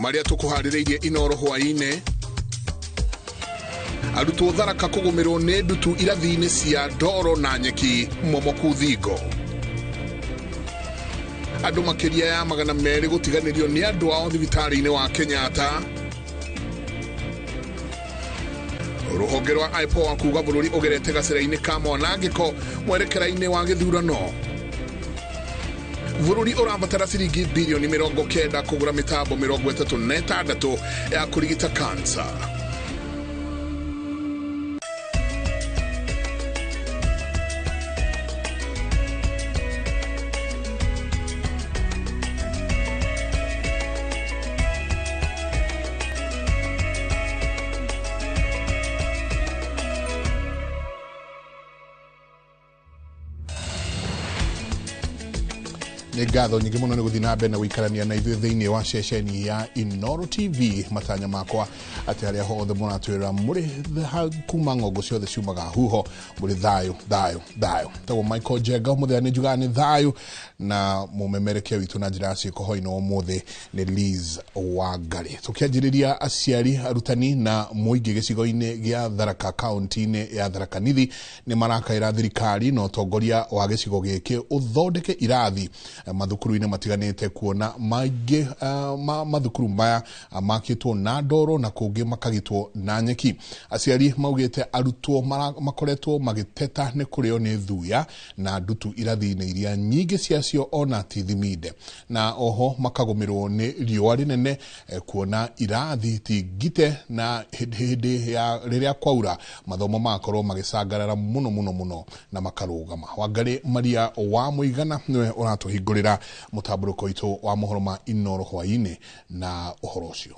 Maria tukuharireirie Inoro hwaine. Arutwo Tharaka kugumirwo ni ndutu irathi-ini cia ndoro na nyeki momoku Thingo. Andu makiria ya 200 gutiganirio ni andu ao thibitari-ini wa Kenyatta. Ruhonge rwa IPOA kuga bururi ugerete gacira-ini ka mwanangiko mwerekera-ini wa githurano. Bururi urabatara ciringi bilioni 90 kugura mitambo 36 ya kurigita kansa. Ngatho nyingi muno ni guthina mbe na guikarania na ithuĩ thĩinĩ wa ceceni ya Inoro TV. Matanya makwa ati haria hothe muratwira muri kuma ng'ongo ciothe ciumaga huho muri thayo tawo Michael Jega muthia ni njuga ni thayo na mumemerekia witu na njira ciĩko hoino umuthi ni Liz Wangari. Tukianjiriria aciari arutani na muingi gĩcigo-inĩ gĩa Tharaka kaunti-inĩ ya Tharaka Nithi ni marakaira thirikari na utongoria wa gĩcigo gĩkĩ uthondeke irathi mathukuru-ini matiganite kuona maingi mathukuru maya makitwo na ndoro na kungi makagitwo na nyeki. Aciari maugite arutwo makoretwo magiteta ni kurio ni thuya na ndutu irathi-ini iria nyingi ciacio ona tithimide, na oho makagumirwo ni riũa rinene kuona irathi tigite na hindi ya riria kwaura mathomo makorwo magicangarara muno na makarugama. Wangari Maria wa Muigana niwe uratuhingurira mutamburuko itu wa mohoro ma Inoro hwaine na uhoro ucio.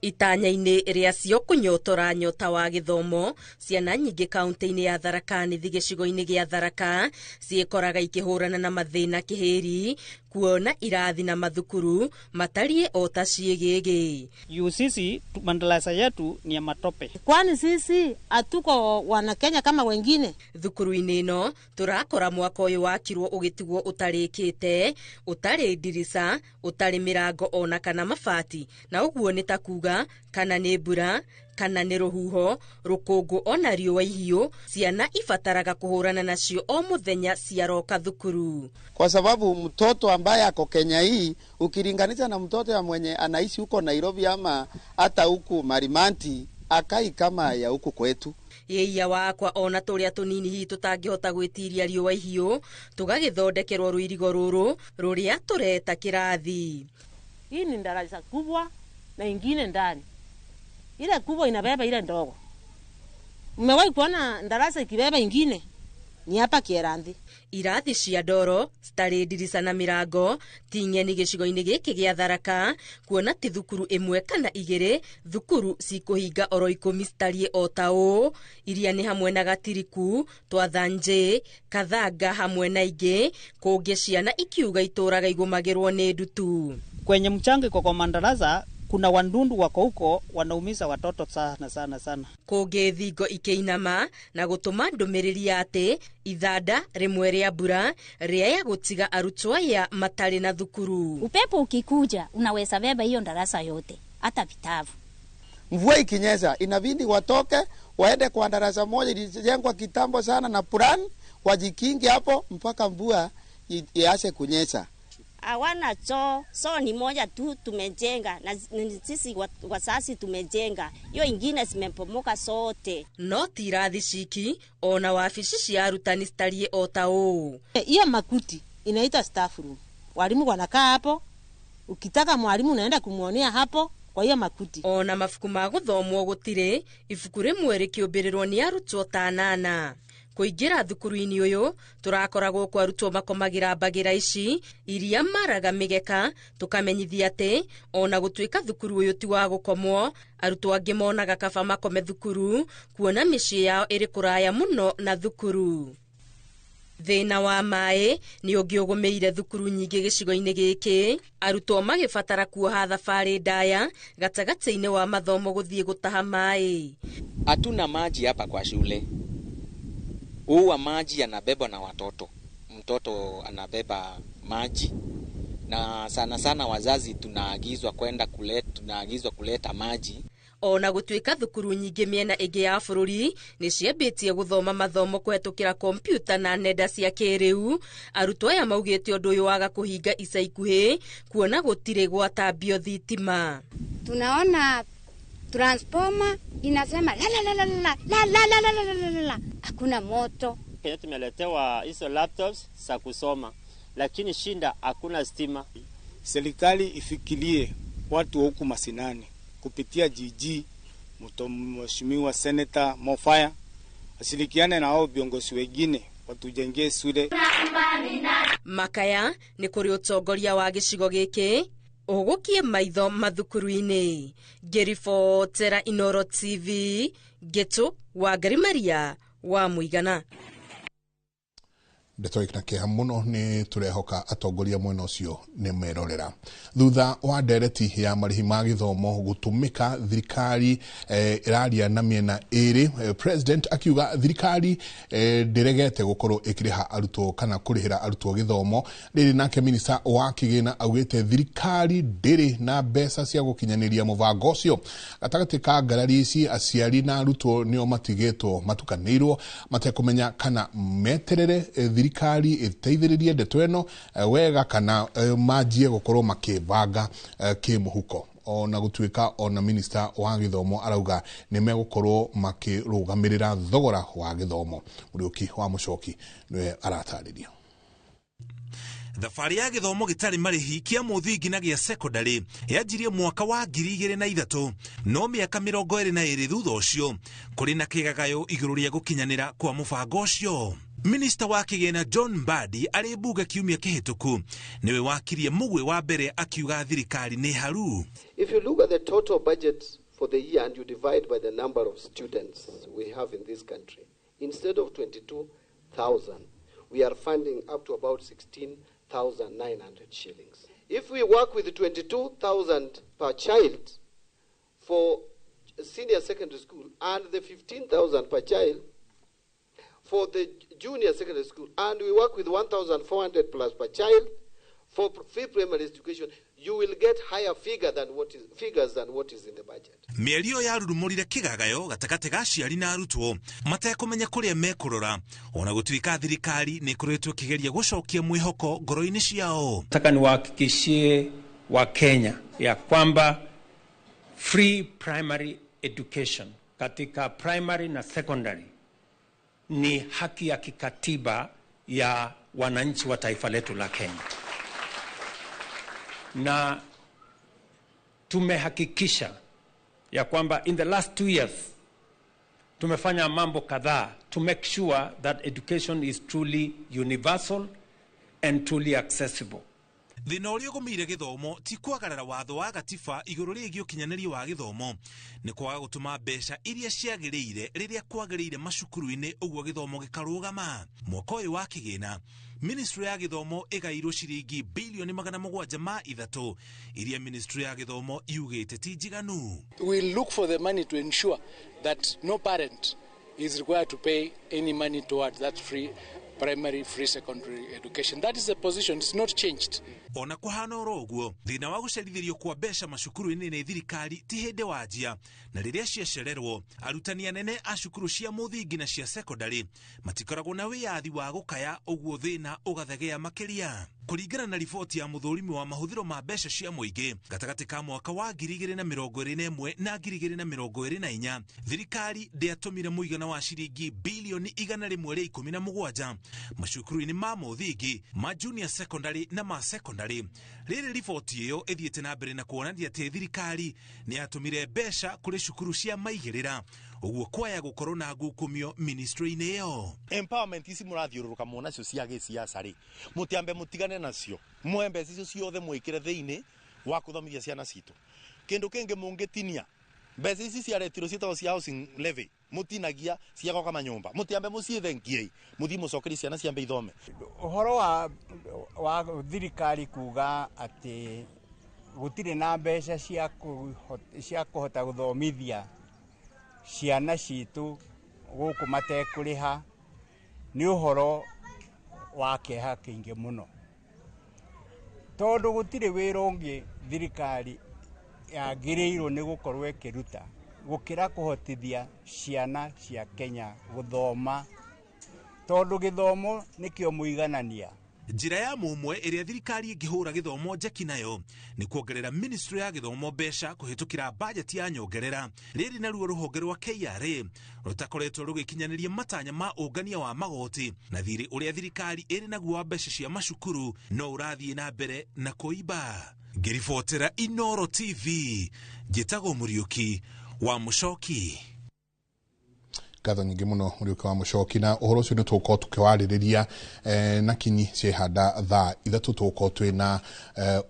Itanya-ini riacio kunyotora nyota wa githomo, ciana nyingi kaunti-ini ya Tharaka Nithi gĩcigo-ini gĩa Tharaka ciĩkoraga ikihurana na mathina kiheri kuona irathi na mathukuru matarie ota ciegege. Sisi madarasa yetu ni ya matope. Kwani sisi hatuko wana Kenya kama wengine? Thukuru-ini ino turakora mwaka uyu wakirwo ugitigwo utarikite, utari dirisa, utari mirango ona kana mabati, na uguo ni takuga kana ni mbura kana ni ruhuho rukungu ona riũa ihiũ ciana ibataraga kuhurana nacio o muthenya ciaroka thukuru. Kwa sababu mtoto ambaye ako Kenya hii ukilinganisha na mtoto ya mwenye anaishi huko Nairobi ama hata huku Marimanti akai kama ya huku kwetu. Yeia wakwa ona turia tunini hi tutangihota gwitiria riũa ihiũ tugagithondekerwo rũirigo rũrũ ruria tureta kirathi. Hii ni darasa kubwa na ingine ndani. Ile kubwa inabeba ile ndogo. Umewahi kuona darasa ikibeba ingine? Ni hapa Kieranthi. Irathi cia ndoro stari dirisa na mirango ting'eni gĩcigo-inĩ gĩkĩ gĩa Tharaka kuona ti thukuru imwe kana igĩrĩ thukuru cikuhinga oro 10 starie o tao iria ni hamwe na Gatiriku, Twathanje, Kathanga hamwe na ingĩ kũngĩ ciana ikiuga itũraga igũmagĩrwo nĩ ndutu. Kwenye mchango kwa madarasa kuna wandundu wako huko wanaumiza watoto sana. Kũngĩ Thingo ikĩinama na gũtũma ndũmĩrĩri ati ithanda rimwe ria mbura ria ya gũtiga arutwo aya matarĩ na thukuru. Upepo ukikuja unaweza beba hiyo darasa yote hata vitabu. Mvua ikinyesha inabidi watoke waende kwa darasa moja ilijengwa kitambo sana na plan wajikinge hapo mpaka mvua ianze kunyesha. Hawana choo, so ni moja tu tumejenga na sisi wasasi tumejenga. Hiyo ingine zimepomoka sote. No tirathi ciki ona wabici cia arutani starie o tao. Hiyo makuti inaitwa staff room. Walimu wanakaa hapo. Ukitaka mwalimu unaenda kumuonea hapo kwa hiyo makuti. Ona mafuku ma guthomwo gutire, ibuku rimwe rikĩũmbĩrĩrwo ni arutwo 8. Kuingira thukuru-ini uyu turakoragwo kwa arutwo makomagira mbagira ici iria maraga migeka tukamenyithia ati ona gutwika thukuru uyu ti wa gukomwo arutwo angi monaga kaba makome thukuru kuona micii yao iri kuraya muno na thukuru. Thina wa mai ni ũngĩũgũmĩire thukuru nyingĩ gĩcigo-inĩ gĩkĩ, arutwo magibatara kuoha thabarĩ ndaya gatagatĩ-inĩ wa mathomo gũthiĩ gũtaha mai. Hatuna maji hapa kwa shule. Huwa maji yanabebwa na watoto. Mtoto anabeba maji na sana sana wazazi tunaagizwa kuleta maji. Ona gũtuĩka thukuru nyingĩ mĩena ĩngĩ ya bũrũri nĩ ciambĩtie gũthoma mathomo kũhetũkĩra kompyuta na nenda cia kĩrĩu, arutwo aya maugĩte ũndũ ũyũ waga kũhinga ica ikuhĩ kuona gũtirĩ gwatambio thitima. Tunaona transformer inasema la la la la la la la la la la la, hakuna moto. Kenya tumeletewa hizo laptops za kusoma, lakini shinda hakuna stima. Serikali ifikirie watu wa huku mashinani kupitia GG, mheshimiwa Senator Mofaya ashirikiane na hao viongozi wengine watujengee shule. Makaya nĩ kũrĩ ũtongoria wa gĩcigo gĩkĩ ũgũkie maitho mathukuru-inĩ. Ngĩribotera Inooro TV, Geto wa Ngarimaria wa Mũigana. Ndeto ikina kiha muno ni turehoka atongoria mwena ucio ni merorera. Thutha wa ndereti ya marihi ma githomo gutumika thirikari iraria na miena iri, president akiuga thirikari ndiregete gukorwo ikiriha arutwo kana kurihira arutwo githomo. Riri nake minista wa kigina augite thirikari ndiri na mbeca cia gukinyaniria mubango ucio. Gatagati ka ngarari ici aciari na arutwo nio matigetwo matukanirwo matekumenya kana meterere thirikari iteithiririe ndeto eno wega kana majie gukorwo makibanga kimuhuko. Ona gutuika ona minister wa githomo arauga ni megukorwo makirugamirira thogora wa githomo. Muriuki wa Mucoki niwe aratariria. Thabarĩ ya gĩthomo gĩtarĩ marĩhi kĩa mũthingi na gĩa secondary yanjirie mwaka wa 2003, no mĩaka 22 thutha ũcio kũrĩ na kĩgagayo igũrũ rĩa gũkinyanĩra kwa mũbango ũcio. Minister wa kigena John Mbadi arĩ bunge kiumia kĩhĩtũku niwe wakirie mũgwe wa mbere akiuga thirikari nĩ haru. If you look at the total budget for the year and you divide by the number of students we have in this country, instead of 22,000 we are funding up to about 16,900 shillings. If we work with 22,000 per child for senior secondary school and the 15,000 per child for the junior secondary school, and we work with 1,400 plus per child for free primary education, you will get higher figures than what is in the budget. Mĩario ya rurumũrire kĩgagayo gatagatĩ ga aciari na arutwo matekũmenya kũrĩa mekurora, ona gũtuĩka thirikari nĩ ĩkoretwo ĩkĩgeria gũcokia mwĩhoko ngoro-inĩ ciao. Nataka niwahakikishie wa Kenya ya kwamba free primary education katika primary na secondary ni haki ya kikatiba ya wananchi wa taifa letu la Kenya. Na tumehakikisha ya kwamba in the last 2 years tumefanya mambo kadhaa to make sure that education is truly universal and truly accessible. Thina ũrĩa ũgũmĩire gĩthomo ti kwagarara watho wa gatiba igũrũ rĩgiĩ ũkinyanĩria wa gĩthomo, nĩ kwaga gũtũma mbeca iria ciagĩrĩire rĩrĩa kwagĩrĩire macukuru-inĩ ũguo gĩthomo gĩkarũgama. Mwaka ũyũ wa kĩgĩna Ministry ya gĩthomo ĩgairwo ciringi bilioni 703 iria Ministry ya gĩthomo yugĩte ti njiganu. We look for the money to ensure that no parent is required to pay any money towards that primary free secondary education. That is the position, it's not changed. Ona kuhana ũguo thina wa gũcerithĩrio kwa mbeca macukuru-inĩ nĩ thirikari ti hĩndĩ wanjia, na rĩrĩa ciacererwo arutani anene a cukuru cia mũthingi na cia secondary matikoragwo na wĩyathi wa gũkaya, ũguo thina ũgathegea makĩria. Kũringana na riboti ya mũthũrimi wa mahũthĩro ma mbeca cia mũingĩ gatagatĩ ka mwaka wa 2021 na 2024, thirikari ndĩatũmire mũigana wa ciringi bilioni 117 macukuru-inĩ ma mũthingi, ma junior secondary na ma secondary. Rĩrĩ riboti ĩyo ĩthiĩte na mbere na kuonania atĩ thirikari nĩ yatũmire mbeca kũrĩ cukuru cia maigĩrĩra, ũguo kwaya gũkorwo na ngukumio ministry-inĩ ĩyo. Empowerment ici mũrathiũrũrũka muona cio cia gĩsiasa rĩ, mũtiambe mũtigane nacio, muoe mbeca icio ciothe mwĩkĩre thĩinĩ wa kũthomithia ciana citũ. Kĩndũ kĩngĩ mũngĩtinia mbeca ici ciaretirwo ciĩtagwo cia housing levy, mutinagia ciagoka manyumba, mutiambe muciethengiei muthi mucokerie ciana ciambe ithome. Ũhoro wa thirikari kuga atĩ gũtirĩ na mbeca cia kũhota gũthomithia ciana citũ gũkũ matekũrĩha nĩ ũhoro wa kĩeha kĩingĩ mũno. tondu gutire wira ungi thirikari yagiriirwo ni gukorwo ikiruta gukira kuhotithia ciana cia Kenya guthoma, tondu githomo nikio muiganania. Njira ya mumwe iria thirikari ingihura githomo njeki nayo ni kuongerera ministry ya githomo besha kuhitukira budget ya nyongerera riri naruo ruhonge rwa KRA rutakoretwo rugikinyaniria matanya ma ungania wa magoti na thiri uria thirikari iri naguo wa besha cia mashukuru no urathie na mbere na kuiba. Ngiribotera Inoro TV, Njitago Muriuki wa Mucoki. Gatho nyingi muno Muriuki wa Mucoki, na uhoro ucio nituko tukiwaririria na kinyi ciehanda thaa ithatu tuko twina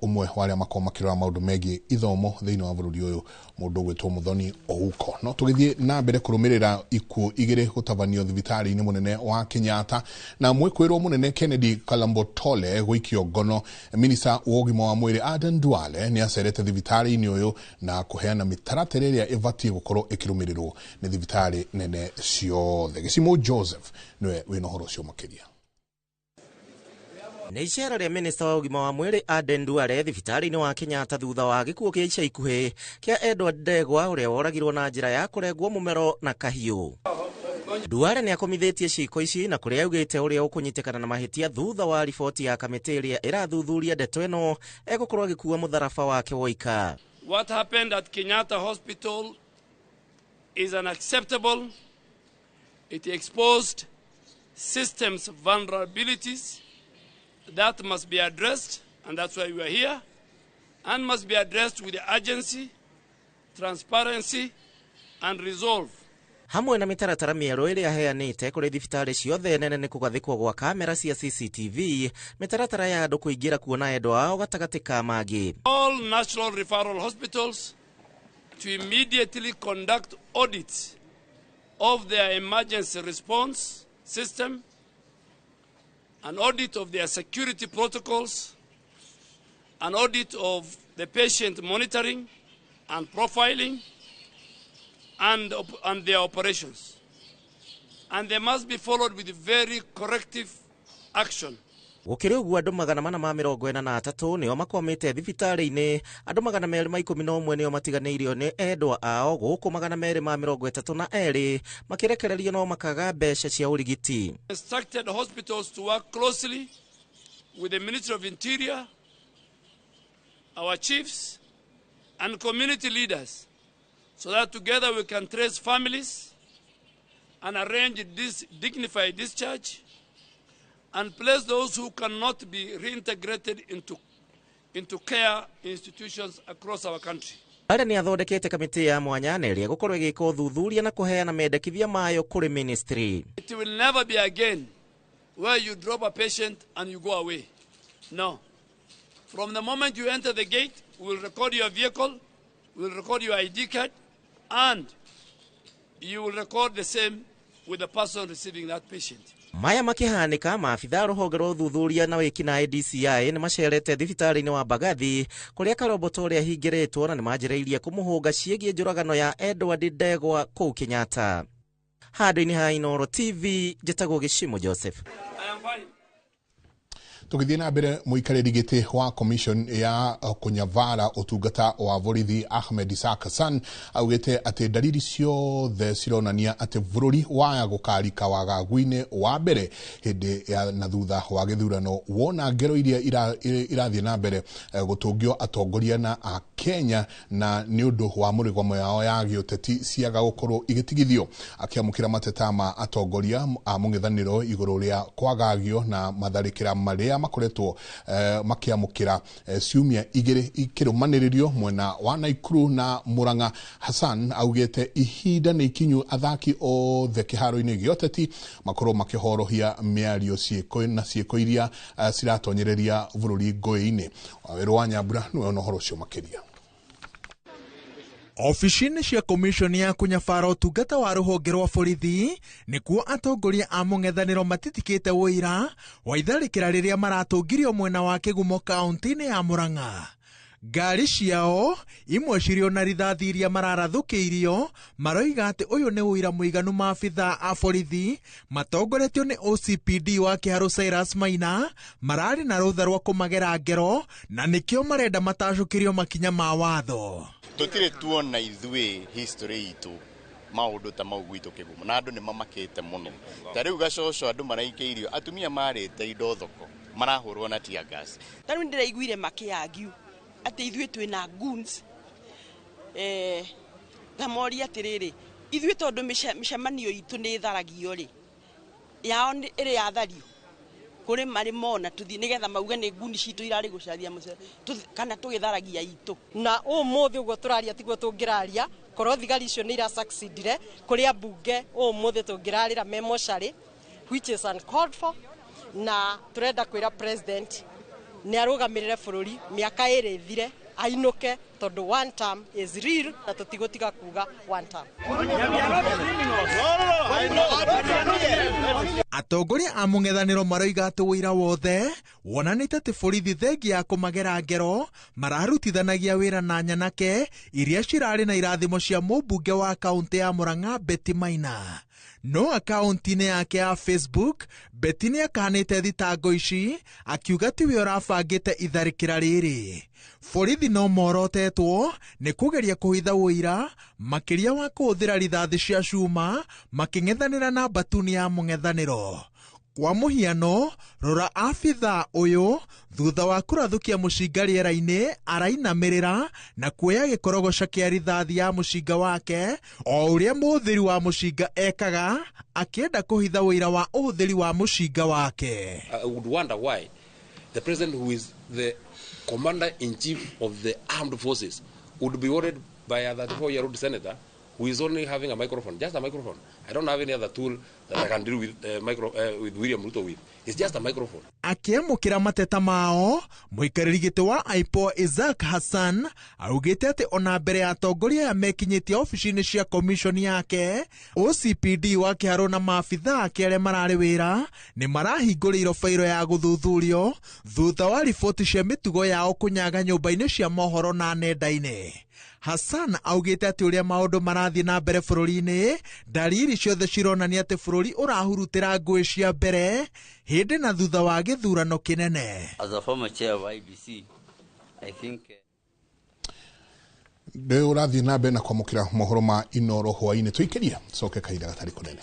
umwe waria makomakirwa maundu megi ithomo thiini wa bururi uyu mundu gwitwo Muthoni Ouko. No tugithie na mbere kurumirira ikuo igire gutabanio thibitari-ini munene wa Kenyatta na mwikwirwo munene Kennedy Kalambotole gwikio ngono. Minista wa ugima wa mwiri Aden Duale ni acerete thibitari-ini uyu na kuheana mitaratara iria ibatie gukorwo ikirumirirwo ni thibitari nene ciothe. Gicimo Joseph niwe wina horo cio makiria. Nĩ icera rĩa minista wa ugima wa mwĩrĩ Aden Duale thibitari-inĩ wa Kenyatta thutha wa gĩkuũ kĩa ica ikuhĩ kĩa Edward Ndegwa ũrĩa woragirwo na njĩra ya kũrengwo mũmero na kahiũ. Duale nĩ akomithĩtie ciiko ici na kũrĩa augĩte ũrĩa ũkũnyitikana na mahĩtia thutha wa riboti ya kamĩtĩ ĩrĩa ĩrathuthuria ndeto ĩno egũkorwo agĩkua mũtharaba wake woika. What happened at Kenyatta Hospital is unacceptable. It exposed systems vulnerabilities that must be addressed, and that's why we are here, and must be addressed with urgency, transparency, and resolve. Hamwe na mitaratara mĩerũ ĩrĩa aheanĩte kũrĩ thibitarĩ ciothe nene nĩ kũgathĩkwo gwa kamera cia CCTV, mitaratara ya andũ kũingĩra kuona endwa ao gatagatĩ ka mangĩ. All national referral hospitals to immediately conduct audits of their emergency response system, an audit of their security protocols, an audit of the patient monitoring and profiling, and their operations. And they must be followed with very corrective action. Gũkĩrĩ ũguo andũ 443 nĩo makomĩte thibitarĩ-inĩ, andũ 211 nĩo matiganĩirio nĩ endwa ao, gũkũ 232 makĩrekererio no makaga mbeca cia ũrigiti. Instructed hospitals to work closely with the Ministry of Interior, our chiefs, and community leaders, so that together we can trace families and arrange this dignified discharge and place those who cannot be reintegrated into care institutions across our country. Duale nĩ athondekete kamĩtĩ ya mwanya na ĩrĩa gũkorwo ĩgĩka ũthuthuria na kũheana mendekithia mayo kũrĩ ministry. It will never be again where you drop a patient and you go away. No. From the moment you enter the gate, we will record your vehicle, we will record your ID card, and you will record the same with the person receiving that patient. Maya makĩhanĩka, maabitha rũhonge rwa ũthuthuria na wĩkinaĩ DCI nĩ macerete thibitarĩ-inĩ wa Mbagathi kũrĩa Kalomboto ũrĩa ahingĩrĩtwo na nĩ manjĩrĩirie kũmũhũnga ciĩgiĩ njũragano ya Edward Ndegwa kũu Kenyatta. Handũ-inĩ ha Inoro TV, njĩtagwo Gĩcimo Joseph. Tugithie na mbere muikarĩri gĩtĩ wa commission ya kunyavara utungata wa borithi Ahmed Isaac Hassan augĩte atĩ dalili ciothe cironania atĩ bũrũri waya gũkarika wagagu-inĩ wa mbere hĩndĩ ya na thutha wa gĩthurano, wona ngero iria irathiĩ na mbere gũtũngio atongoria na a Kenya na nĩ ũndũ wa mũrĩgamo yao ya gĩũteti ciaga gũkorwo igĩtigithio. Akĩamũkĩra mateta ma atongoria a mũng'ethanĩro igũrũ rĩa kwagagio na matharĩkĩra marĩa makoretwo makiamukira ciumia igiri ikĩrũmanĩrĩrio mwena wa Naikuru na Murang'a. Hassan augĩte ihinda nĩ ikinyu athaki othe kĩharo-inĩ gĩoteti makorwo makĩhorohia mĩario ciĩko iria ciratonyereria bũrũri ngũĩ-inĩ. Wawerũ wa Nyambura nĩwe na ũhoro ũcio makĩria. Ofici-inĩ cia komishoni ya kunyabara ũtungata wa rũhonge rwa borithi nĩkuo atongoria a mũng'ethanĩro matitikĩte wũira wa itharĩkĩra rĩrĩa maratũngirio mwena wa Kĩgumo kaunti-inĩ ya Murang'a. ngari ciao imwe cirio na rithathi iria mararathũkĩirio maroiga atĩ ũyũ nĩ ũira mũiganu maabitha a borithi matongoretio nĩ OCPD wa Kĩharũ Cyrus Maina mararĩ na rũtha rwa kũmagera ngero na nĩkĩo marenda matacũkĩrio makinya ma watho. Tũtirĩ tuona ithuĩ history itũ maũndũ ta mau gwitũ Kĩgumo na andũ nĩ mamakĩte mũno. Ta rĩu Gacoco andũ maraikĩirio atumia marĩte indo thoko marahũrwo na tear gas. Ta rĩu ndĩraiguire makĩagiu atĩ ithuĩ twĩna goons ngamoria atĩrĩrĩ ithuĩ tondũ mĩcemanio itũ nĩ tharagio rĩ yao ĩrĩ yathario kũrĩ marĩ mona tũthiĩ nĩgetha mauge nĩ nguni citũ irarĩ gũcaria kana tũgĩtharagia itũ na ũmũthĩ ũguo tũraria tiguo tũngĩraria korwo thigari icio nĩ irasucceedire kũrĩa mbunge ũmũthĩ tũngĩrarĩra memocarĩ which is uncalled for na turenda kwĩra president nĩ arũgamĩrĩre bũrũri mĩaka ĩrĩ thire ainũke tondũ one term is real na tũtigũtiga kuga one term. Atongoria a mũng'ethanĩro maroiga atĩ ũira wothe wonanĩte atĩ borithi thengia ya kũmagera ngero mararutithanagia wĩra na nyanake iria cirarĩ na irathimo cia mũmbunge wa kaũntĩ ya Mũrang'a Betty Maina. No akaunti-inĩ yake ya Facebook, Betty nĩ akanĩte thitango ici akiuga tiwe ũrabangĩte itharĩkĩra rĩrĩ. Borithi no morotetwo nĩ kũgeria kũhitha ũira makĩria wa kũhũthĩra rithathi cia cuma makĩng'ethanĩra na mbatuni ya mũng'ethanĩro. Kwa mũhiano, rora abitha ũyũ thutha wa kũrathũkia mũcinga rĩera-inĩ arainamĩrĩra na kuoya gĩkorogoca kĩa rithathi ya mũcinga wake o ũrĩa mũhũthĩri wa mũcinga ekaga akĩenda kũhitha ũira wa ũhũthĩri wa mũcinga wake. I would wonder why the president, who is the commander-in-chief of the armed forces, would be worried by a 34-year-old senator who is only having a microphone, just a microphone. I don't have any other tool that I can deal with with William Ruto with. It's just a microphone. Akiamũkĩra mateta mao, mũikarĩri gĩtĩ wa IPOA Isaac Hassan augĩte atĩ ona mbere ya atongoria ya mekinyĩtie ofici-inĩ cia komishoni yake, OCPD wa Kĩharũ na maabitha ake arĩa mararĩ wĩra nĩ marahingũrĩirwo fairo ya gũthuthurio thutha wa riboti cia mĩtugo yao kũnyaga nyũmba-inĩ cia mohoro na nenda-inĩ. Hassan augĩte atĩ ũrĩa maũndũ marathiĩ na mbere bũrũri-inĩ, dalili ciothe cironania atĩ bũrũri ũrahurutĩra ngũĩ cia mbere hĩndĩ na thutha wa gĩthurano kĩnene. As a former chair of IBC, I think Ndĩ ũrathiĩ na mbere na kwamũkĩra mohoro ma Inoro hwaĩ-inĩ tũikĩria coke kahinda gatarĩ kũnene.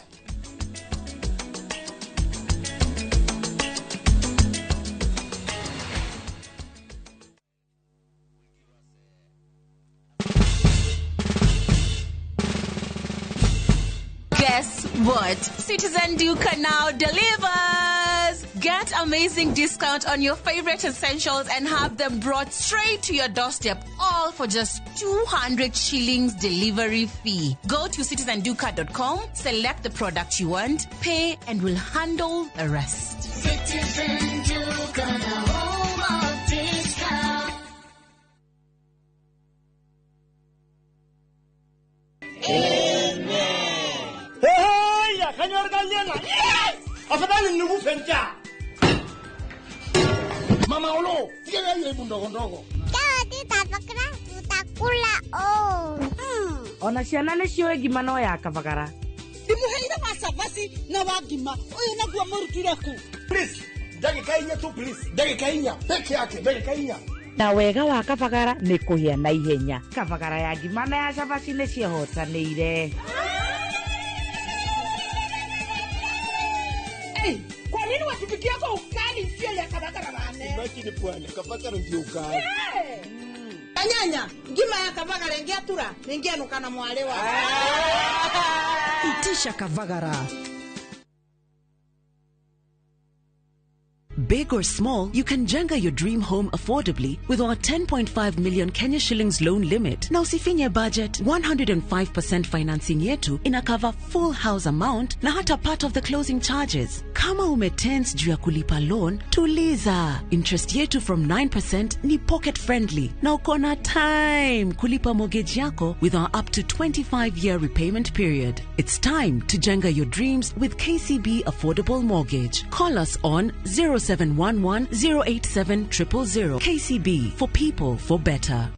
Guess what? Citizen Duca now delivers! Get amazing discount on your favorite essentials and have them brought straight to your doorstep, all for just 200 shillings delivery fee. Go to citizenduca.com, select the product you want, pay, and we'll handle the rest. Citizen Duca, the home of discount. Afadhali nikufe njaa. Mama Olo, tiga ile ndogo ndogo. Tutafikira tutakula Ona ciana nĩ ciũĩ ngima no ya kabagara. Ndimuheire macabasi na wangima. Uyu naguo murutire ku. Please, ndagĩka 4 tu please. Ndagĩka 4 peke yake, ndagĩka 4. Na wega wa kabagara nĩ kũhĩa na ihenya. Kabagara ya ngima na ya cabaci nĩ cihotanĩire. Kwa nini watupikia kwa ukali sio ya kabagara bane? Lakini bwana, kabagara ndio ukali. Anyanya, ngima ya kabagara ingiatura, ningianuka na mwalewa. Itisha kabagara. Big or small, you can jenga your dream home affordably with our 10.5 million Kenya shillings loan limit. Na usifinye budget, 105% financing yetu ina cover full house amount na hata part of the closing charges. Kama umetense juu ya kulipa loan, tuliza. Interest yetu from 9% ni pocket friendly. Na uko na time kulipa mortgage yako with our up to 25-year repayment period. It's time to jenga your dreams with KCB Affordable Mortgage. Call us on 0711 087 000. KCB, for people, for better.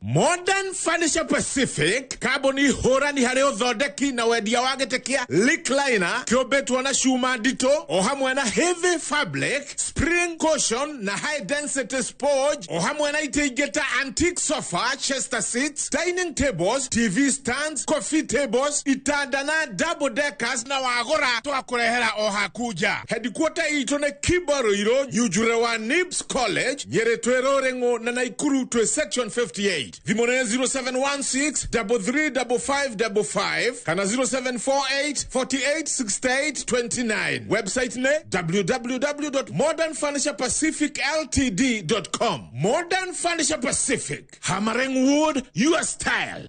Modern Furniture Pacific Carboni hora ni hareo thodeki na wedia wagetekia Lickliner kiobetwa na shuma dito ohamwe na heavy fabric spring cushion na high density sponge ohamwe na itegeta antique sofa chester seats dining tables TV stands coffee tables itanda na double deckers na wagora twakurehera ohakuja headquarter itone Kibaroiro Yujure wa Nibs College Nyeretwero Rengo na Naikuru to section 58 Vimone 0716 335555 kana 0748 4868 29. Website ne www.modernfurniturepacificltd.com. Modern Furniture Pacific, hammering wood, your style.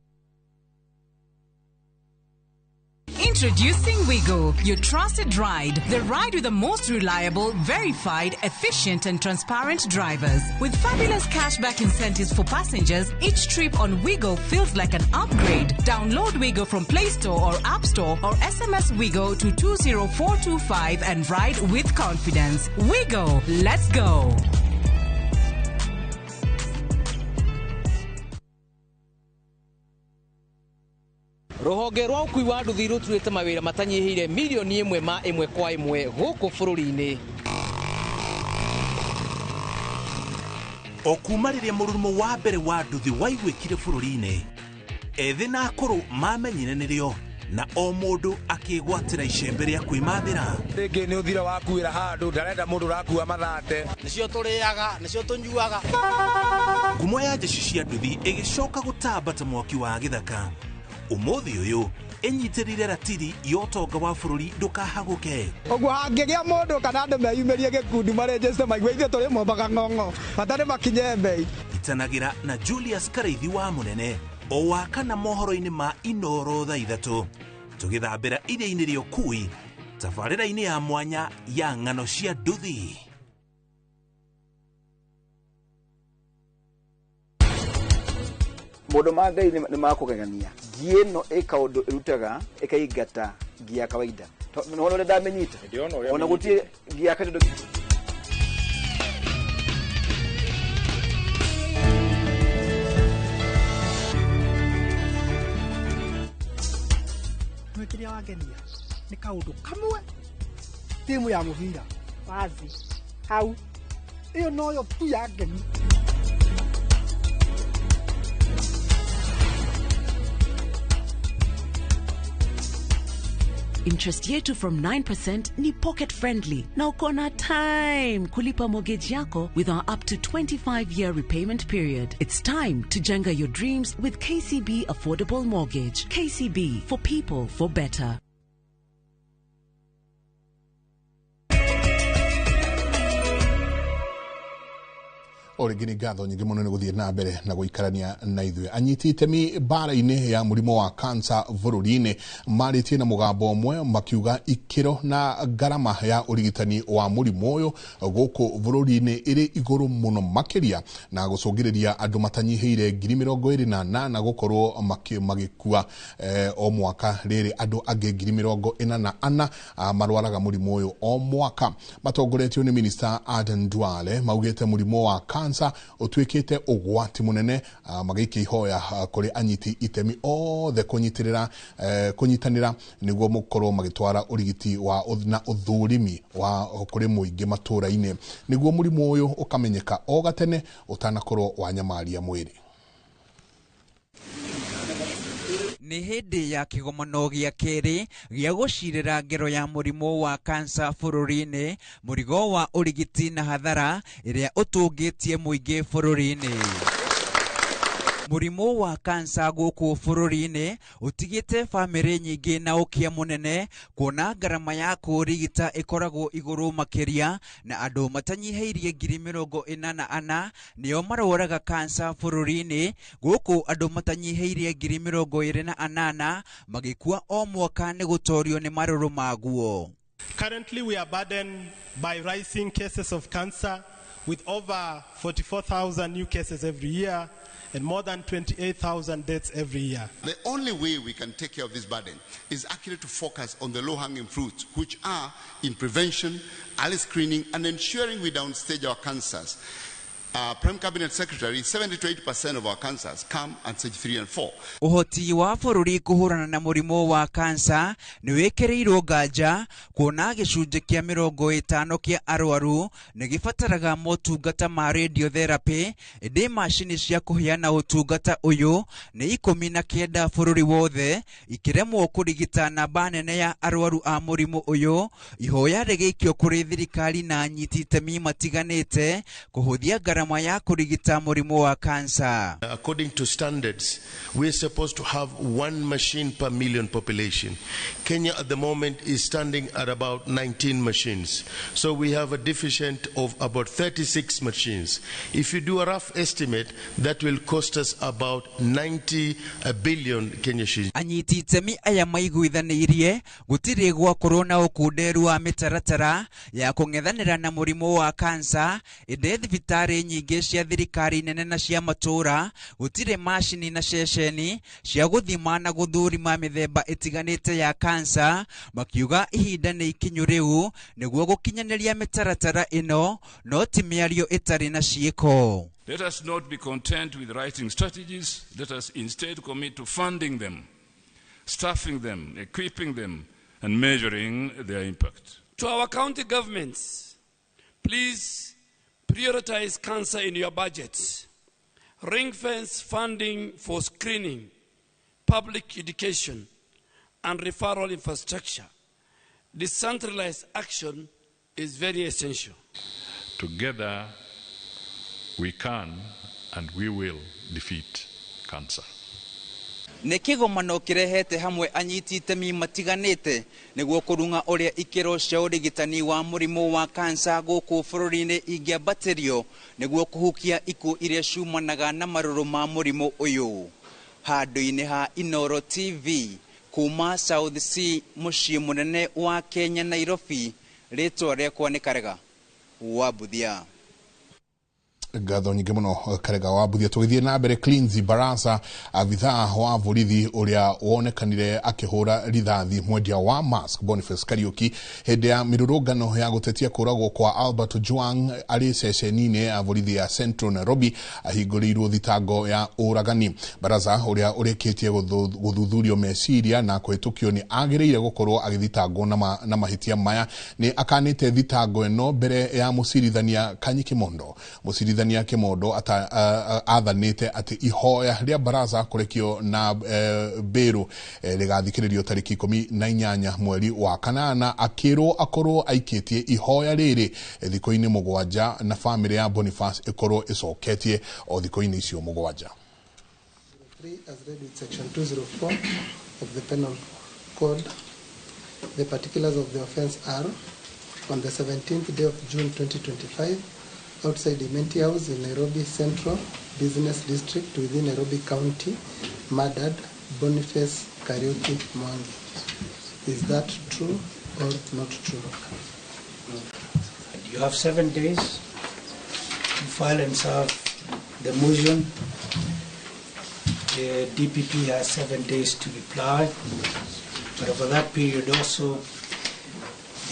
Introducing Wigo, your trusted ride. The ride with the most reliable, verified, efficient and transparent drivers. With fabulous cashback incentives for passengers, each trip on Wigo feels like an upgrade. Download Wigo from Play Store or App Store or SMS Wigo to 20425 and ride with confidence. Wigo, let's go. Ruhonge rwa ukui wa nduthi ruturite mawira matanyihire milioni 1 kwa 1 guku bururi-ini. Okumaririe murumo wa mbere wa nduthi waigwikire bururi-ini. Ethi na akuru mamenyire nirio na o mundu akigwatira icembe ria kwimathira. Ringi ni uthira wakuira handu ndarenda mundu rakua mathate. Nicio turiaga, nicio tunyuaga. Ngumo ya jeshi cia nduthi igicoka gutambata mwaki wa githaka. Umuthi uyu enyitirire ratiri yotonga wa bururi ndukahaguke. Ogwo hangigia mundu kana andu meyumirie gikundi marejeste maigwithie turi mombaga ng'ong'o batari makinye mbei. Itanagira na Julius Kareithi wa munene o wakana mohoro-ini ma Inoro thaa 3 tugithambira iria-ini rio kui tabarĩra-ini ya mwanya ya ng'ano cia nduthi. Mundu ma Ngai ni makugegania ngie no ikaundu irutaga ikaigata ngia kawaida no no ndamenyita ona gutie ngia kadodo. Mwekiria wagenia ni kaundu kamwe timu ya mubira wazi hau iyo noyo tu yageni. Interest yetu from 9% ni pocket friendly. Na uko na time kulipa mortgage yako with our up to 25-year repayment period. It's time to jenga your dreams with KCB Affordable Mortgage. KCB, for people, for better. Origini gatho nyingi muno ni guthie na mbere na guikarania na ithwe anyiti itemi bara-ini ya murimo wa cancer bururi-ini maritie na mugambo omwe makiuga ikiro na garama ya urigitani wa murimo uyu guku bururi-ini iri iguru muno makiria na gucungiriria andu matanyihiire 28,000 gukorwo magikua o mwaka riri andu angi 44,000 marwaraga murimo uyu o mwaka. Matongoretio ni minister Aden Duale maugite murimo wa cancer otwikite ugwati munene magiki ihoya kuri anyiti itemi othe kunyitanira niguo mukorwo magitwara urigiti wa na uthurimi wa kuri muingi matura-ini niguo murimo uyu ukamenyeka o gatene utanakorwo wanyamaria mwiri. Ni hindi ya kigomano gĩa kerĩ gĩa gũcirĩra ngero ya mũrimũ wa kansa bũrũri-inĩ, mũrigo wa ũrigiti na hathara ĩrĩa ũtũngĩtie mũingĩ bũrũri-inĩ. Murimo wa kansa guku bururi-ini utigite family nyingi na ukia munene kuona garama ya kurigita ikoragwo iguru makiria na andu matanyihairie 84,000 nio maroraga kansa bururi-ini guku andu matanyihairie 28,000 magikua o mwaka ni gutorio ni maruru maguo. Currently we are burdened by rising cases of cancer with over 44,000 new cases every year and more than 28,000 deaths every year. The only way we can take care of this burden is actually to focus on the low-hanging fruits, which are in prevention, early screening, and ensuring we downstage our cancers. Prime Cabinet Secretary, 70 to 80% of our cancers come at stage 3 and 4. Uhoti wa bururi kuhurana na murimo wa kansa ni wekereirwo nganja kuona gicunje kia 50 kia arwaru ni gibataraga motungata ma radiotherapy indi mashini cia kuhiana utungata uyu ni 19 bururi wothe ikiremwo kurigita namba nene ya arwaru a murimo uyu ihoya rigikio kuri thirikari na nyiti itemi matiganite kuhuthia According to standards, we're supposed to have 1 machine per million population. Kenya at the moment is standing at about 19 machines. So we have a deficit of about 36 machines. If you do a rough estimate, that will cost us about 90 billion Kenya shillings. Anyiti itemi aya maiguithanirie gutiri gwa korona ukunderu wa mitaratara ya kung'ethanira na murimo wa kansa inde thibitari nyingi cia thirikari nene na cia matura gutire mashini na ceceni cia guthima na guthurima mithemba itiganite ya kansa makiuga ihinda ni ikinyu riu niguo gukinyaniria mitaratara ino no ti miario itari na ciiko. Let us not be content with writing strategies. Let us instead commit to funding them, staffing them, equipping them, and measuring their impact. To our county governments, please prioritize cancer in your budgets. Ring-fence funding for screening, public education, and referral infrastructure. Decentralized action is very essential. Together, we can and we will defeat cancer. Nĩ kĩgomano kĩrehete hamwe anyiti itemi matiganĩte nĩguo kũrunga ũrĩa ikĩro cia ũrigitani wa mũrimũ wa kansa gũkũ bũrũri-inĩ ingĩambatĩrio nĩguo kũhukia ikuũ iria ciumanaga na marũrũ ma mũrimũ ũyũ. Handũ-inĩ ha Inooro TV kuma South Sea mũciĩ mũnene wa Kenya Nairobi, rĩtwa rĩakwa nĩ Karega wa Buthia. Ngatho nyingĩ muno Karega wa Buthia. Tugithie na mbere, Cleanzi Barasa abithaa wa borithi uria wonekanire akihura rithathi mwendia wa mask Boniface Kariuki hindi ya mirurungano ya gutetia kuragwo kwa Albert Ojwang ari ceceni-ini ya borithi ya Central Nairobi ahingũrĩirwo thitango ya uragani. Barasa uria ureketie guthuthurio meciria na kuhitukio ni agĩrĩire gukorwo agithitangwo na mahitia maya ni akanite thitango eno mbere ya mucirithania Kanyi Kimondo. Mucirithania Kimondo athanite ati ihoya ria Barasa kurekio na Beru ligathikiririo tariki 18 mweri wa kanana, akirwo akorwo aikitie ihoya riri thiko-ini mugwanja na family ya Boniface ikorwo icoketie o thiko-ini icio mugwanja. As read with section 204 of the penal code, the particulars of the offense are: on the 17th day of June 2025, outside Imenti House in Nairobi Central Business District within Nairobi County, murdered Boniface Kariuki Mwangi. Is that true or not true? You have 7 days to file and serve the motion. The DPP has 7 days to reply, but over that period also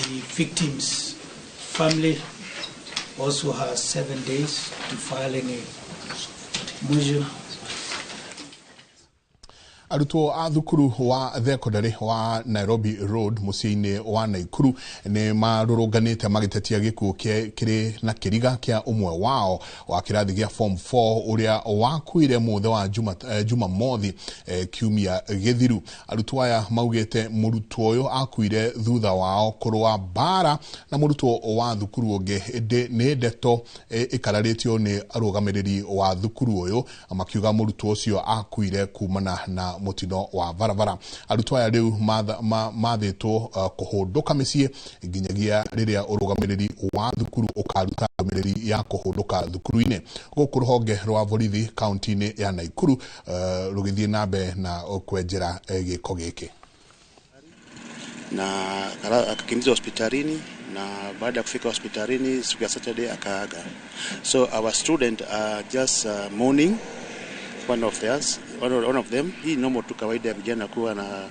the victim's family also has 7 days to file any motion. arutwo a thukuru wa thekondarĩ wa Nairobi Road muciĩ-inĩ wa Naikuru nĩ marũrũnganĩte magĩtetia gĩkuũ kĩrĩ na kĩriga kĩa ũmwe wao wa kĩrathi gĩa form 4 ũrĩa wakuire mũthĩ wa Jumamothi kiumia gĩthiru. Arutwo aya maugĩte mũrutwo ũyũ akuire thutha wao kũrũa mbara na mũrutwo wa thukuru ũngĩ. Nĩ ndeto ĩkararĩtio nĩ arũgamĩrĩri wa thukuru ũyũ makiuga mũrutwo ũcio akuire kumana na mutino wa barabara. Arutwo aya rĩu mathĩtwo kũhũndũka mĩciĩ nginyagia rĩrĩa ũrũgamĩrĩri wa thukuru ũkaruta ndũmĩrĩri ya kũhũndũka thukuru-inĩ. Gũkũ rũhonge rwa borithi kaunti-inĩ ya Naikuru rũgĩthiĩ na mbere na kwenjera gĩko gĩkĩ. Na akakimbizwa hospitalini, na baada ya kufika hospitalini siku ya Saturday akaaga. So our student are just mourning one of them. Hii normal tu kawaida ya vijana kuwa na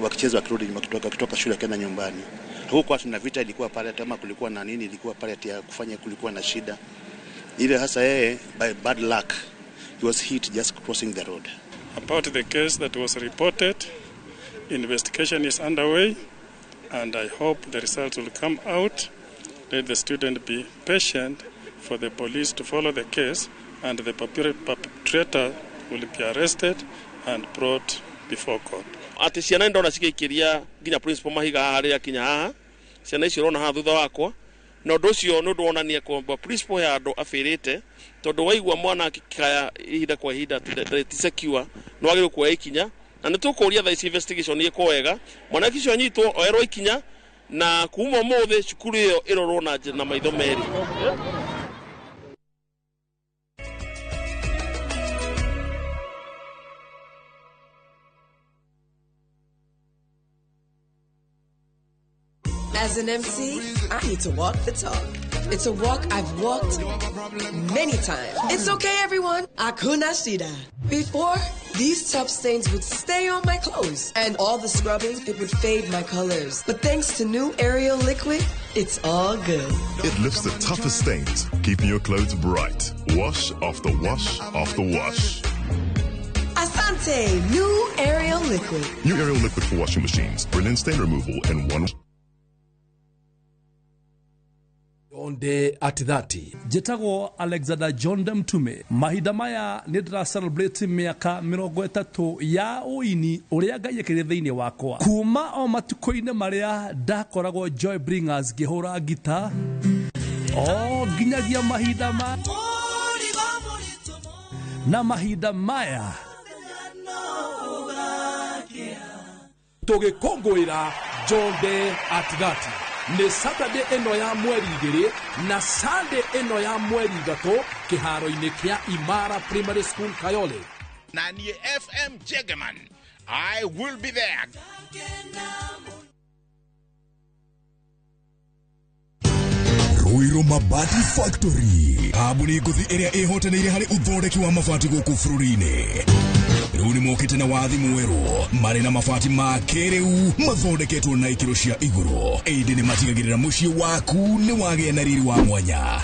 wakicheza wakitoka shule kwenda nyumbani. Huko tuna vita ilikuwa pale, kama kulikuwa na nini ilikuwa pale ya kufanya, kulikuwa na shida ile hasa yeye, by bad luck he was hit just crossing the road. About the case that was reported, investigation is underway and I hope the results will come out. Let the student be patient for the police to follow the case and the perpetrator will be arrested and brought before court. Ati ciana ndona cikikiria nginya principal mahiga haria kinya haha ciana icio rona ha thutha wakwa na undu ucio no ndwonania kwamba principal ya andu afirite tondu waigua mwana akikaya ihinda kwa ihinda ti secure no agire kuoya ikinya na nitukuria the investigation iko wega mwana kicio anyitwo oyerwo ikinya na kuma mothe cukuru iyo irorwo na maitho meri. As an MC, I need to walk the talk. It's a walk I've walked many times. It's okay, everyone. Hakuna shida. Before, these tough stains would stay on my clothes, and all the scrubbing, it would fade my colors. But thanks to new Ariel liquid, it's all good. It lifts the toughest stains, keeping your clothes bright. Wash after wash after wash. Asante, new Ariel liquid. New Ariel liquid for washing machines. Brilliant stain removal in one. Onde at 30 Jetago Alexander John Mtume mahinda maya nĩ ndĩra celebrate mĩaka 30 ya ũini ũrĩa Ngai ekĩrĩte thĩinĩ wakwa kuma o matukũ-inĩ marĩa ndakoragwo Joy Bringers ngĩhũra gita o nginyagia mahinda na mahinda maya tũgĩkũngũĩra John at 30 ni Saturday eno ya mweri 2 na Sunday eno ya mweri 3 kiharo-inĩ kia Imara Primary School Kayole. Na ni FM Jegeman, I will be there. Ruiru Mabati Factory, kambuni nguthi ĩrĩa ĩhotanĩire harĩ ũthondeki wa mabati gũkũ bũrũri-inĩ. Rĩu nĩ mokĩte na wathi mwerũ marĩ na mabati ma kĩrĩu mathondeketwo na ikĩro cia igũrũ. Ĩndĩ nĩ matigagĩrĩra mũciĩ waku nĩ wagĩa na riri wa mwanya.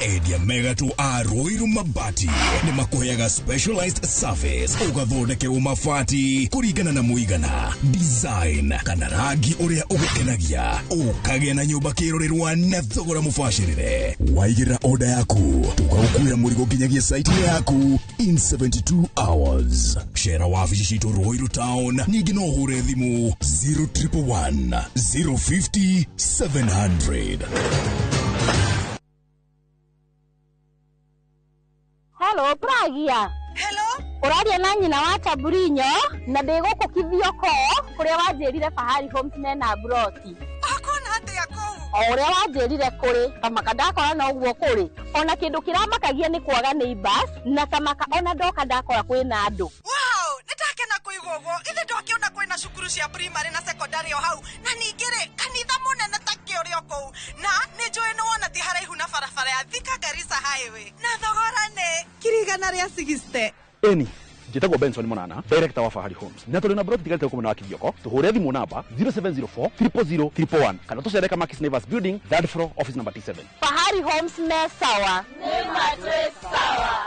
Endia megatũ a Ruiru Mabati nĩ makũheaga specialized service ũgathondekerwo mabati kũringana na mũigana, design kana rangi ũrĩa ũgũkenagia, ũkagĩa na nyũmba kĩrorerwa na thogora mũbacĩrĩre. Waigĩra order yaku tũgagũkuĩra mũrigo nginyagia site yaku in 72 hours. Shera wabici citũ Ruiru Town, ningĩ no ũhũre thimũ 0111 050 700. Hello, Pragia. Hello? Uraria na nyina wa Taburinyo na ndigũkũkithio ko kuria wanjĩrire Fahari Homes mena broti. Akona atia ko? Uria wanjĩrire kuri, kamaka ndakora na ũguo kuri. Ona kĩndũ kĩramakagia nĩ kwaga neighbors na kamaka ona ndoka ndakora kwĩna andũ. Wow, nitakena kuigwa ũguo. Ithe ndwakiona kwĩna cukuru cia primary na secondary o hau. Na ningĩ kanitha mũnene ta kĩũrĩa kũu. Na nĩ njũĩ nĩ wona ti haraihu na barabara ya Thika Garissa Highway. Na thogora nĩ kirigana rĩa 60. Eni, njĩtagwo Benson Monana, director wa Fahari Homes. Na tũrĩ na broti tigarĩte gũkũ mwena wa Kithioko. Tũhũre thimũ namba 0704 000 311 kana tũcereka Makis Naivas Building, 3rd floor, office number T7. Fahari Homes me sawa. Nĩ matwe sawa.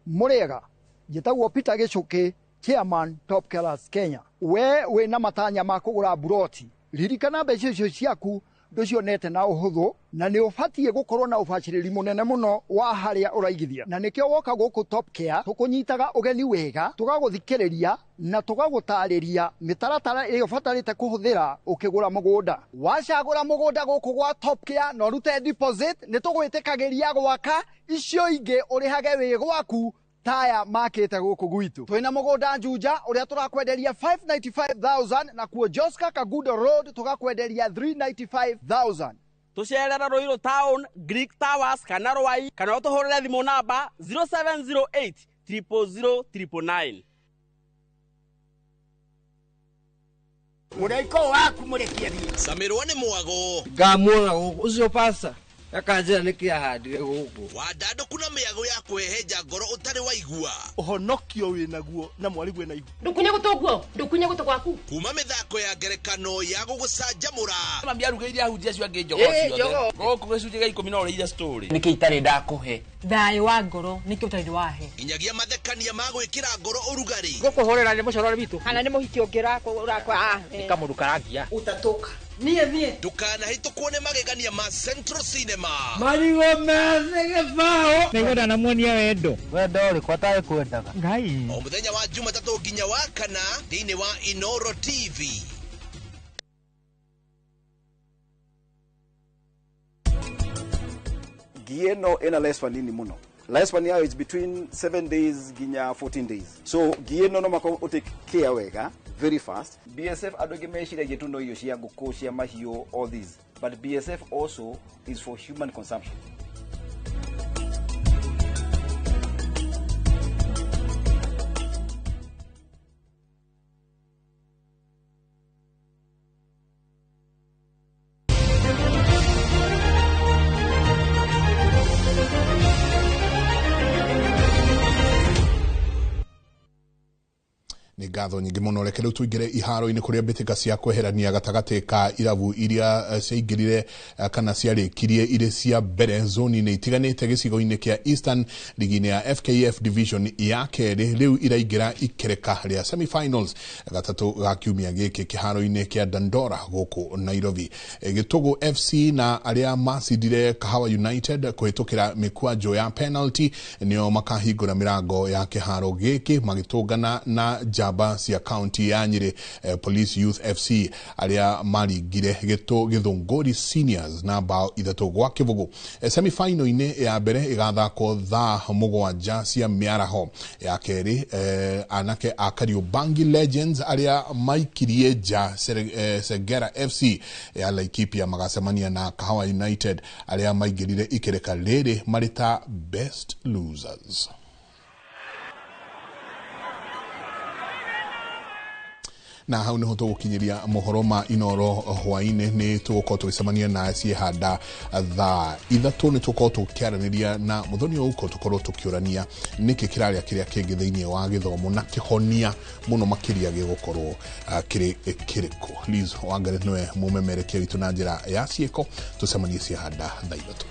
Murega njitagwo Peter Gicuki chairman Top Killers Kenya. We na matanya ma kugura buroti ririkana mbeca icio ciaku nducionete na uhuthu na ni ubatie gukorwo na ubaciriri munene muno wa haria uraigithia na nikio woka guku Top Care tukunyitaga ugeni wega tugaguthikiriria na tugagutariria mitaratara iri ubatarite kuhuthira ukigura mugunda wacagura mugunda guku gwa Top Care no rute deposit ni tugwitikagiria gwaka icio ingi urihage wi gwaku taya makete guku gwitu twina mugunda Njuja uria turakwenderia 595,000 na kuo Joska Kagudo Road tugakwenderia 395,000 tucerera Ruiru Town Greek Towers kana Rwai kana utuhurire thimu namba 0708 000 999 Uraiko waku murekiaria Samirwa ni mwago ngamwona ucio pasa akanjira nikia handire guku wadado kuna miago ya kweheja ngoro utari waigua uhonokio winaguo na mwarigu na igu ndukunye guto gwaku kuma mithako ya ngerekano ya gugucanjamura mami arugeire ahunjia cio ange njogo ciothe goko gicunje ga 10 na ureira story niki itari ndakuhe thayo wa ngoro niki utari wahe inyagia mathekania ma gwikira ngoro urugari gukuhorera ni mucorore bitu kana ni muhiki ungira urakwa kamundu karagia utatoka nie ndukanahitukwo ni magegania ma Central Cinema marigo methege bao nigoda na muonia wendo uri kwatae kwendaga ngai o muthenya wa Jumatatu nginya wa kana thiini wa Inoro TV. Gieno ina lifespan nini muno. Lifespan yao is between 7 days ginya 14 days. So gieno no mako take care wega very fast. BSF adogemeshira yetundo iyo cia nguku cia mahio all these. But BSF also is for human consumption. ni ngatho nyingi muno reke riu tuingire iharo-ini kuria mbitika cia kweherania gatagati ka irabu iria ciaingirire kana ciarikirie iri cia mbere zoni-ini itiganite gicigo-ini kia Eastern ligi-ini ya FKF division ya keri riu iraingira ikereka ria semi-finals gatatu ga kiumia giki kiharo-ini kia Dandora guku Nairobi. Gitugu FC na aria macidire Kahawa United kuhitukira mikwanjo ya penalty nio makahingura mirango ya kiharo giki magitungana na Jaba cia county ya Nyeri Police Youth FC aria marigire githunguri seniors na bao ithatu gwa kivugu. Semi-final ine ya mbere igathako thaa mugwanja cia miaraho ya keri anake a Kariobangi Legends aria maikirie ja Segera FC ya Laikipia magacemania na Kahawa United aria maigirire ikereka riri marita best losers. Na hau niho tugukinyiria mohoro ma Inoro hwaine ni tugukorwo tugicemania na ciehanda thaa ithatu ni tugukorwo tukiaraniria na muthoni uko tukorwo tukiurania niki kiraria kiria kingi thiini wa githomo na kihonia muno makiria gigukorwo kiri kiriko. Liz Wangari niwe mumemerekia witu na njira ya cieko tucemanie ciehanda thaa ithatu.